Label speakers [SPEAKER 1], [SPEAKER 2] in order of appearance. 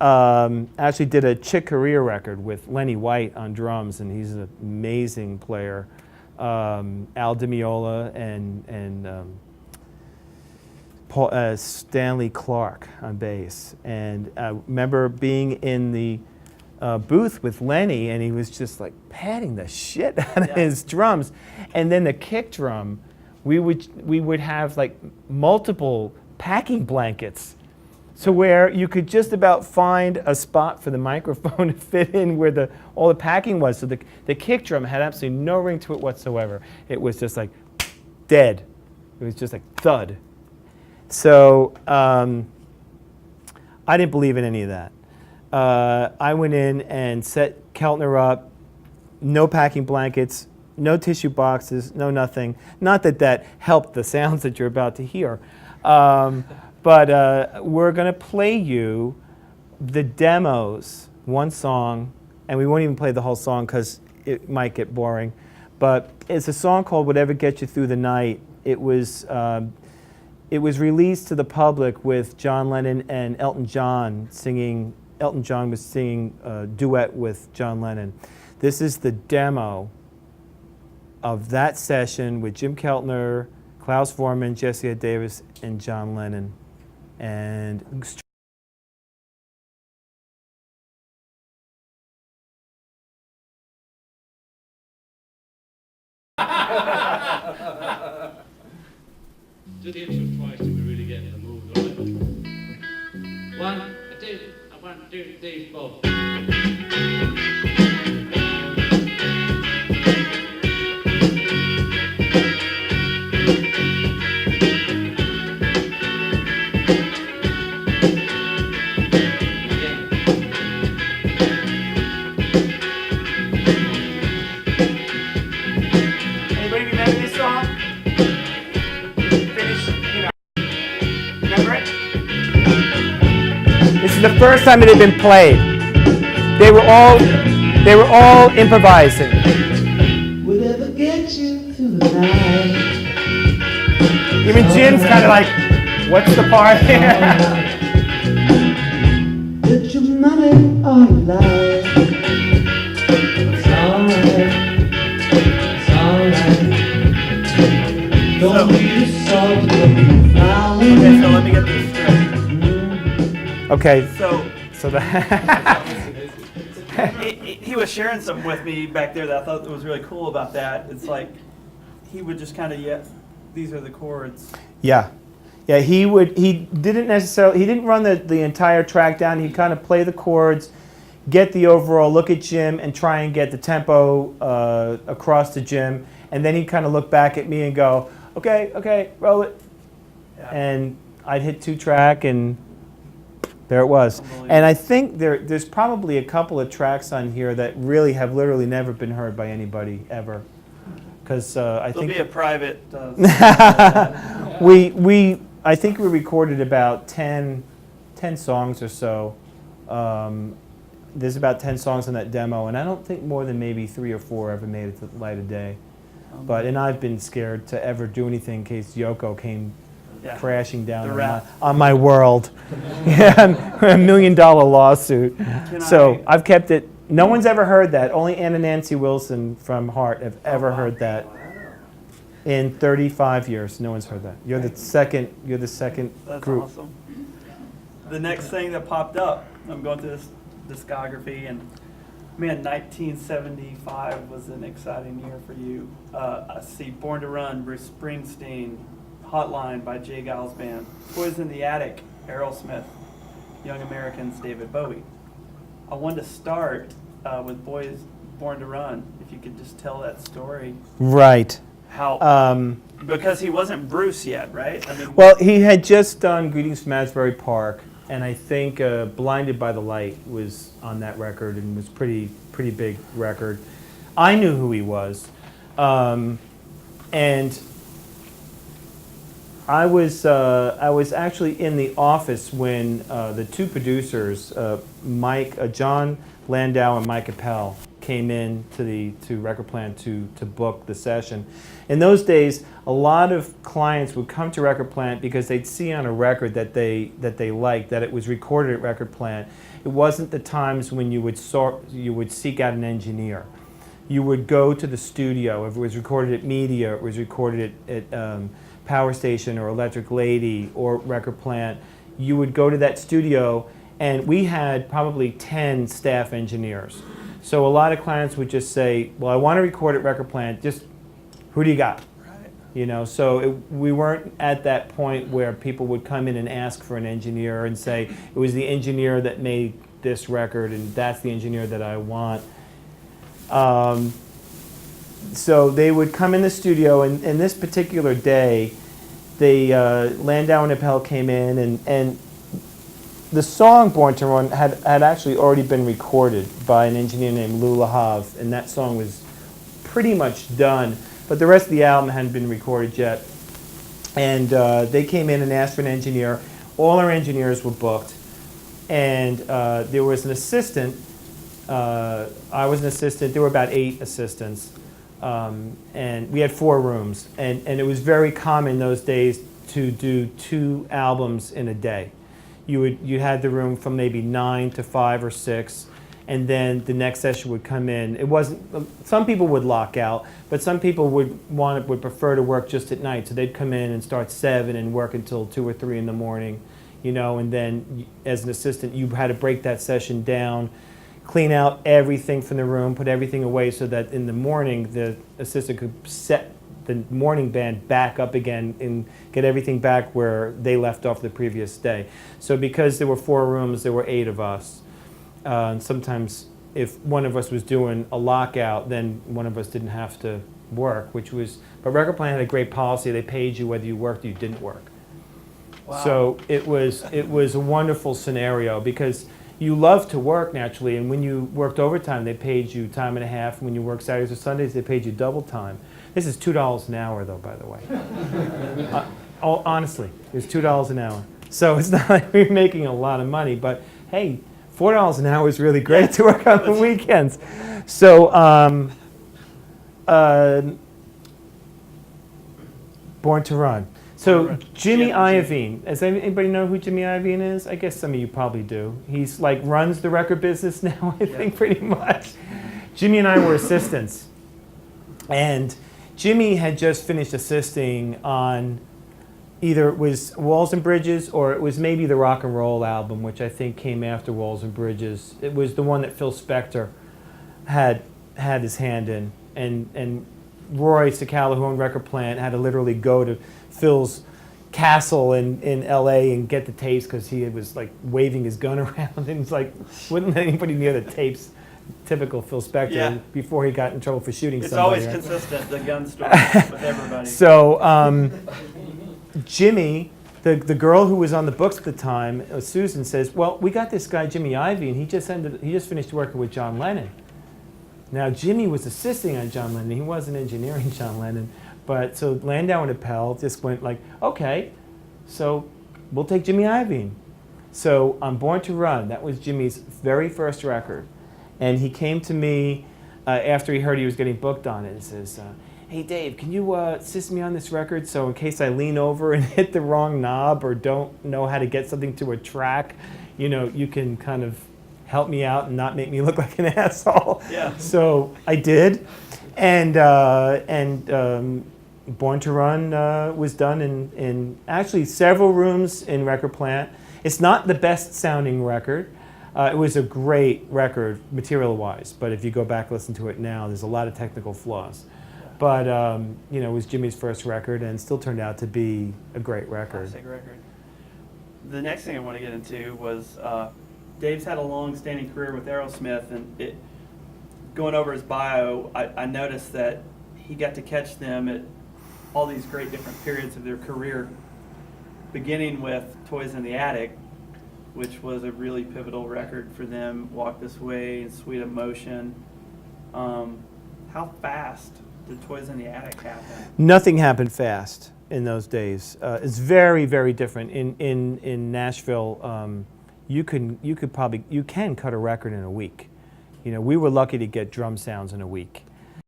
[SPEAKER 1] actually did a Chick Corea record with Lenny White on drums, and he's an amazing player. Al DiMeola and Stanley Clark on bass. And I remember being in the booth with Lenny, and he was just like patting the shit out of his drums. And then the kick drum, we would have like multiple packing blankets, so where you could just about find a spot for the microphone to fit in where all the packing was. So the kick drum had absolutely no ring to it whatsoever. It was just like dead. It was just like thud. So I didn't believe in any of that. I went in and set Keltner up, no packing blankets, no tissue boxes, no nothing. Not that that helped the sounds that you're about to hear. But we're going to play you the demos, one song, and we won't even play the whole song because it might get boring. But it's a song called Whatever Gets You Through the Night. It was released to the public with John Lennon and Elton John singing. Elton John was singing a duet with John Lennon. This is the demo of that session with Jim Keltner, Klaus Voormann, Jesse Ed Davis, and John Lennon. And
[SPEAKER 2] do the intro twice till we really get in the mood, right? 1, 2, 1, 2, 3, 4.
[SPEAKER 1] this is the first time it had been played. They were all improvising.
[SPEAKER 3] Whatever gets you through the night.
[SPEAKER 1] Even Jim's kind of like, what's the part here?
[SPEAKER 3] Get your money or your life. It's alright. It's alright. Don't be sorry for the flower.
[SPEAKER 4] Okay, so let me get this straight.
[SPEAKER 1] Okay.
[SPEAKER 4] So
[SPEAKER 1] that
[SPEAKER 4] he was sharing something with me back there that I thought was really cool about that. It's like he would just kind of, these are the chords.
[SPEAKER 1] Yeah. He didn't run the entire track down. He'd kind of play the chords, get the overall look at Jim, and try and get the tempo across to Jim. And then he'd kind of look back at me and go, okay, roll it.
[SPEAKER 4] Yeah.
[SPEAKER 1] And I'd hit 2-track, and there it was. And I think there's probably a couple of tracks on here that really have literally never been heard by anybody ever. Because I think
[SPEAKER 4] There'll be a private.
[SPEAKER 1] I think we recorded about 10 songs or so. There's about 10 songs on that demo, and I don't think more than maybe 3 or 4 ever made it to the light of day. And I've been scared to ever do anything in case Yoko came crashing down on my world. $1 million lawsuit. I've kept it. No one's ever heard that. Only Ann and Nancy Wilson from Heart have ever heard that. In 35 years, no one's heard that. You're the second.
[SPEAKER 4] That's
[SPEAKER 1] group.
[SPEAKER 4] awesome. The next thing that popped up, I'm going through this discography, and man, 1975 was an exciting year for you. I see Born to Run, Bruce Springsteen, Hotline by Jay Giles Band, Toys in the Attic, Aerosmith, Young Americans, David Bowie. I wanted to start with Boys Born to Run, if you could just tell that story.
[SPEAKER 1] Right.
[SPEAKER 4] How? Because he wasn't Bruce yet, right? I mean,
[SPEAKER 1] well, he had just done Greetings from Asbury Park, and I think Blinded by the Light was on that record, and was pretty big record. I knew who he was, and I was actually in the office when the two producers, John Landau and Mike Appel, came in to Record Plant to book the session. In those days, a lot of clients would come to Record Plant because they'd see on a record that they liked, that it was recorded at Record Plant. It wasn't the times when you would seek out an engineer. You would go to the studio. If it was recorded at Media, it was recorded at Power Station or Electric Lady or Record Plant. You would go to that studio, and we had probably 10 staff engineers. So a lot of clients would just say, well, I want to record at Record Plant, just who do you got?
[SPEAKER 4] Right.
[SPEAKER 1] You know, so we weren't at that point where people would come in and ask for an engineer and say, it was the engineer that made this record and that's the engineer that I want. So they would come in the studio, and this particular day, Landau and Appel came in, and the song Born to Run had actually already been recorded by an engineer named Lou LaHave, and that song was pretty much done, but the rest of the album hadn't been recorded yet. And they came in and asked for an engineer. All our engineers were booked, and there was an assistant. I was an assistant. There were about 8 assistants. And we had 4 rooms, and it was very common those days to do 2 albums in a day. You had the room from maybe 9 to 5 or 6, and then the next session would come in. It wasn't. Some people would lock out, but some people would prefer to work just at night. So they'd come in and start 7 and work until 2 or 3 in the morning, you know. And then as an assistant, you had to break that session down, clean out everything from the room, put everything away so that in the morning the assistant could set the morning band back up again and get everything back where they left off the previous day. So because there were 4 rooms, there were 8 of us. And sometimes if one of us was doing a lockout, then one of us didn't have to work, but Record Plant had a great policy. They paid you whether you worked or you didn't work.
[SPEAKER 4] Wow.
[SPEAKER 1] So it was a wonderful scenario because you love to work naturally, and when you worked overtime, they paid you time and a half. When you worked Saturdays or Sundays, they paid you double time. This is $2 an hour, though, by the way. Honestly, it's $2 an hour. So it's not like we're making a lot of money, but hey, $4 an hour is really great to work on the weekends. So, Born to Run. So Jimmy Iovine, does anybody know who Jimmy Iovine is? I guess some of you probably do. He's like runs the record business now, I think, pretty much. Jimmy and I were assistants. And Jimmy had just finished assisting on either it was Walls and Bridges or it was maybe the Rock and Roll album, which I think came after Walls and Bridges. It was the one that Phil Spector had his hand in. And Roy Cicala, who owned Record Plant, had to literally go to Phil's castle in L.A. and get the tapes because he was like waving his gun around and was like wouldn't let anybody near the tapes. Typical Phil Spector.
[SPEAKER 4] Yeah.
[SPEAKER 1] Before he got in trouble for shooting
[SPEAKER 4] It's
[SPEAKER 1] somebody.
[SPEAKER 4] always
[SPEAKER 1] right?
[SPEAKER 4] consistent, the gun story with everybody.
[SPEAKER 1] So Jimmy, the girl who was on the books at the time, Susan, says, "Well, we got this guy Jimmy Iovine, and he just finished working with John Lennon." Now Jimmy was assisting on John Lennon. He wasn't engineering John Lennon, but so Landau and Appel just went like, "Okay, so we'll take Jimmy Iovine." So on Born to Run, that was Jimmy's very first record, and he came to me after he heard he was getting booked on it and says, "Hey Dave, can you assist me on this record so in case I lean over and hit the wrong knob or don't know how to get something to a track, you know, you can kind of help me out and not make me look like an asshole."
[SPEAKER 4] Yeah.
[SPEAKER 1] So I did, and Born to Run was done in actually several rooms in Record Plant. It's not the best sounding record. It was a great record material-wise, but if you go back and listen to it now, there's a lot of technical flaws. But you know, it was Jimmy's first record, and still turned out to be a great record.
[SPEAKER 4] Classic record. The next thing I want to get into was Dave's had a long-standing career with Aerosmith, and going over his bio, I noticed that he got to catch them at all these great different periods of their career, beginning with Toys in the Attic, which was a really pivotal record for them, Walk This Way and Sweet Emotion. How fast did Toys in the Attic happen?
[SPEAKER 1] Nothing happened fast in those days. It's very, very different. In Nashville, you can cut a record in a week. You know, we were lucky to get drum sounds in a week.